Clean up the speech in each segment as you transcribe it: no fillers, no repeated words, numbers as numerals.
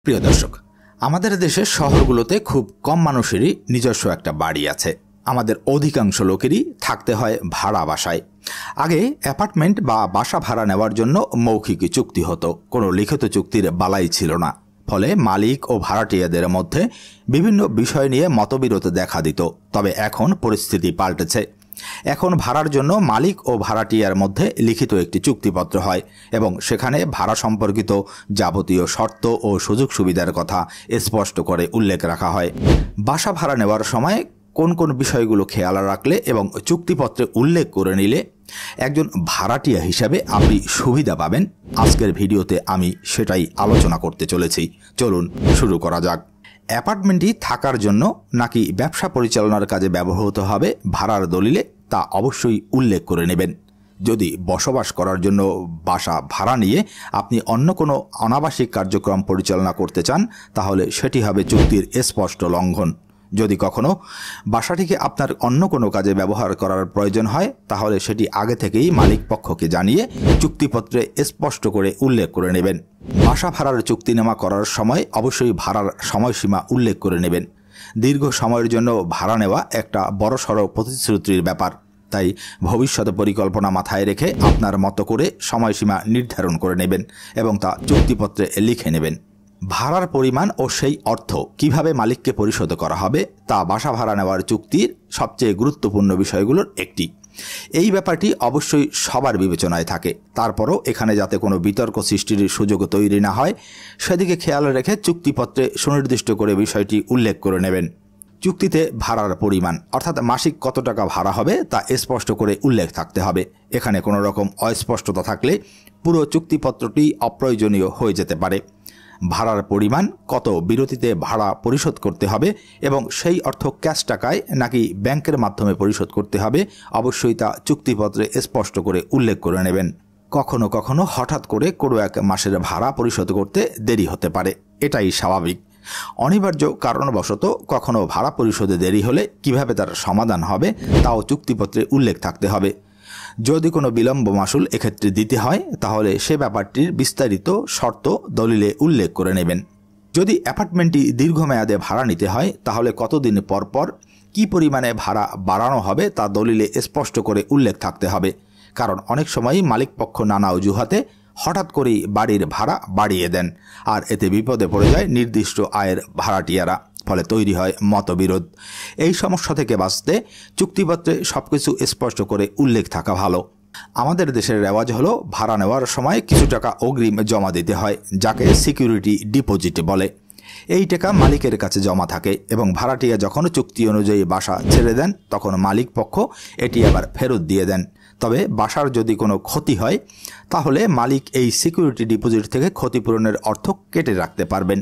প্রিয় দর্শক, আমাদের দেশের শহরগুলোতে খুব কম মানুষেরই নিজস্ব একটা বাড়ি আছে। আমাদের অধিকাংশ লোকেরই থাকতে হয় ভাড়া বাসায়। আগে অ্যাপার্টমেন্ট বা বাসা ভাড়া নেওয়ার জন্য মৌখিক চুক্তি হতো, কোনো লিখিত চুক্তির বালাই ছিল না। ফলে মালিক ও ভাড়াটিয়াদের মধ্যে বিভিন্ন বিষয় নিয়ে মতবিরোধ দেখা দিত। তবে এখন পরিস্থিতি পাল্টেছে। এখন ভাড়ার জন্য মালিক ও ভাড়াটিয়ার মধ্যে লিখিত একটি চুক্তিপত্র হয় এবং সেখানে ভাড়া সম্পর্কিত যাবতীয় শর্ত ও সুযোগ সুবিধার কথা স্পষ্ট করে উল্লেখ রাখা হয়। বাসা ভাড়া নেওয়ার সময় কোন কোন বিষয়গুলো খেয়াল রাখলে এবং চুক্তিপত্রে উল্লেখ করে নিলে একজন ভাড়াটিয়া হিসাবে আপনি সুবিধা পাবেন, আজকের ভিডিওতে আমি সেটাই আলোচনা করতে চলেছি। চলুন শুরু করা যাক। অ্যাপার্টমেন্টটি থাকার জন্য নাকি ব্যবসা পরিচালনার কাজে ব্যবহৃত হবে ভাড়ার দলিলে তা অবশ্যই উল্লেখ করে নেবেন। যদি বসবাস করার জন্য বাসা ভাড়া নিয়ে আপনি অন্য কোনো অনাবাসিক কার্যক্রম পরিচালনা করতে চান, তাহলে সেটি হবে চুক্তির স্পষ্ট লঙ্ঘন। যদি কখনো বাসাটিকে আপনার অন্য কোনো কাজে ব্যবহার করার প্রয়োজন হয়, তাহলে সেটি আগে থেকেই মালিক পক্ষকে জানিয়ে চুক্তিপত্রে স্পষ্ট করে উল্লেখ করে নেবেন। বাসা ভাড়ার চুক্তিনামা করার সময় অবশ্যই ভাড়ার সময়সীমা উল্লেখ করে নেবেন। দীর্ঘ সময়ের জন্য ভাড়া নেওয়া একটা বড়সড় প্রতিশ্রুতির ব্যাপার, তাই ভবিষ্যৎ পরিকল্পনা মাথায় রেখে আপনার মতো করে সময়সীমা নির্ধারণ করে নেবেন এবং তা চুক্তিপত্রে লিখে নেবেন। ভাড়ার পরিমাণ ও সেই অর্থ কিভাবে মালিককে পরিশোধ করা হবে তা বাসা ভাড়া নেওয়ার চুক্তির সবচেয়ে গুরুত্বপূর্ণ বিষয়গুলোর একটি। এই ব্যাপারটি অবশ্যই সবার বিবেচনায় থাকে। তারপরও এখানে যাতে কোনো বিতর্ক সৃষ্টির সুযোগ তৈরি না হয়, সেদিকে খেয়াল রেখে চুক্তিপত্রে সুনির্দিষ্ট করে বিষয়টি উল্লেখ করে নেবেন। চুক্তিতে ভাড়ার পরিমাণ অর্থাৎ মাসিক কত টাকা ভাড়া হবে তা স্পষ্ট করে উল্লেখ থাকতে হবে। এখানে কোনো রকম অস্পষ্টতা থাকলে পুরো চুক্তিপত্রটি অপ্রয়োজনীয় হয়ে যেতে পারে। ভাড়ার পরিমাণ, কত বিরতিতে ভাড়া পরিশোধ করতে হবে এবং সেই অর্থ ক্যাশ টাকায় নাকি ব্যাংকের মাধ্যমে পরিশোধ করতে হবে, অবশ্যই তা চুক্তিপত্রে স্পষ্ট করে উল্লেখ করে নেবেন। কখনো কখনো হঠাৎ করে কোনো এক মাসের ভাড়া পরিশোধ করতে দেরি হতে পারে, এটাই স্বাভাবিক। অনিবার্য কারণবশত কখনো ভাড়া পরিশোধে দেরি হলে কিভাবে তার সমাধান হবে তাও চুক্তিপত্রে উল্লেখ থাকতে হবে। যদি কোনো বিলম্ব মাশুল এক্ষেত্রে দিতে হয়, তাহলে সে ব্যাপারটির বিস্তারিত শর্ত দলিলে উল্লেখ করে নেবেন। যদি অ্যাপার্টমেন্টটি দীর্ঘমেয়াদে ভাড়া নিতে হয়, তাহলে কতদিন পর পর কী পরিমাণে ভাড়া বাড়ানো হবে তা দলিলে স্পষ্ট করে উল্লেখ থাকতে হবে। কারণ অনেক সময়ই মালিকপক্ষ নানা অজুহাতে হঠাৎ করেই বাড়ির ভাড়া বাড়িয়ে দেন, আর এতে বিপদে পড়ে যায় নির্দিষ্ট আয়ের ভাড়াটিয়ারা। ফলে তৈরি হয় মতবিরোধ। এই সমস্যা থেকে বাঁচতে চুক্তিপত্রে সবকিছু স্পষ্ট করে উল্লেখ থাকা ভালো। আমাদের দেশের রেওয়াজ হলো ভাড়া নেওয়ার সময় কিছু টাকা অগ্রিম জমা দিতে হয়, যাকে সিকিউরিটি ডিপোজিট বলে। এই টাকা মালিকের কাছে জমা থাকে এবং ভাড়াটিয়া যখন চুক্তি অনুযায়ী বাসা ছেড়ে দেন, তখন মালিক পক্ষ এটি আবার ফেরত দিয়ে দেন। তবে বাসার যদি কোনো ক্ষতি হয়, তাহলে মালিক এই সিকিউরিটি ডিপোজিট থেকে ক্ষতিপূরণের অর্থ কেটে রাখতে পারবেন।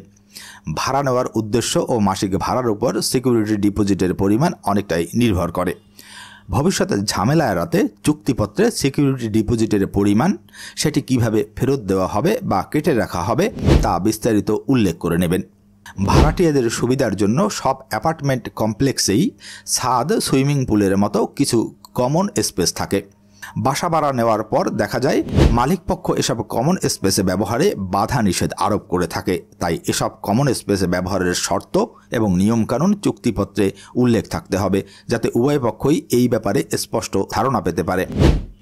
ভাড়া নেওয়ার উদ্দেশ্য ও মাসিক ভাড়ার উপর সিকিউরিটি ডিপোজিটের পরিমাণ অনেকটাই নির্ভর করে। ভবিষ্যতে ঝামেলা এড়াতে চুক্তিপত্রে সিকিউরিটি ডিপোজিটের পরিমাণ, সেটি কিভাবে ফেরত দেওয়া হবে বা কেটে রাখা হবে তা বিস্তারিত উল্লেখ করে নেবেন। ভাড়াটিয়াদের সুবিধার জন্য সব অ্যাপার্টমেন্ট কমপ্লেক্সেই ছাদ, সুইমিং পুলের মতো কিছু কমন স্পেস থাকে। বাসা ভাড়া নেওয়ার পর দেখা যায় মালিকপক্ষ এসব কমন স্পেসে ব্যবহারে বাধা নিষেধ আরোপ করে থাকে। তাই এসব কমন স্পেসে ব্যবহারের শর্ত এবং নিয়মকানুন চুক্তিপত্রে উল্লেখ থাকতে হবে, যাতে উভয় পক্ষই এই ব্যাপারে স্পষ্ট ধারণা পেতে পারে।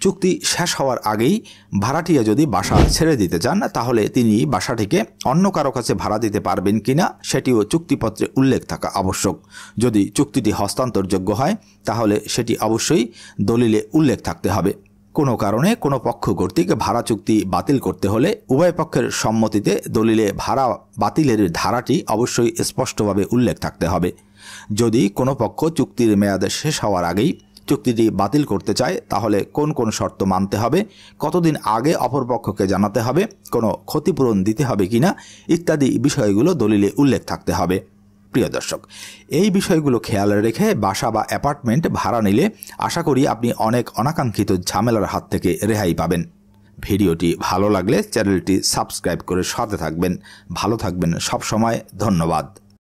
চুক্তি শেষ হওয়ার আগেই ভাড়াটিয়া যদি বাসা ছেড়ে দিতে চান, তাহলে তিনি বাসাটিকে অন্য কারো কাছে ভাড়া দিতে পারবেন কিনা সেটিও চুক্তিপত্রে উল্লেখ থাকা আবশ্যক। যদি চুক্তিটি হস্তান্তরযোগ্য হয়, তাহলে সেটি অবশ্যই দলিলে উল্লেখ থাকতে হবে। কোনো কারণে কোনো পক্ষ কর্তৃক ভাড়া চুক্তি বাতিল করতে হলে উভয় পক্ষের সম্মতিতে দলিলে ভাড়া বাতিলের ধারাটি অবশ্যই স্পষ্টভাবে উল্লেখ থাকতে হবে। যদি কোনো পক্ষ চুক্তির মেয়াদ শেষ হওয়ার আগেই চুক্তিটি বাতিল করতে চায়, তাহলে কোন কোন শর্ত মানতে হবে, কতদিন আগে অপর পক্ষকে জানাতে হবে, কোনো ক্ষতিপূরণ দিতে হবে কিনা ইত্যাদি বিষয়গুলো দলিলে উল্লেখ থাকতে হবে। প্রিয় দর্শক, এই বিষয়গুলো খেয়াল রেখে বাসা বা অ্যাপার্টমেন্ট ভাড়া নিলে আশা করি আপনি অনেক অনাকাঙ্ক্ষিত ঝামেলার হাত থেকে রেহাই পাবেন। ভিডিওটি ভালো লাগলে চ্যানেলটি সাবস্ক্রাইব করে সাথে থাকবেন। ভালো থাকবেন সব সময়। ধন্যবাদ।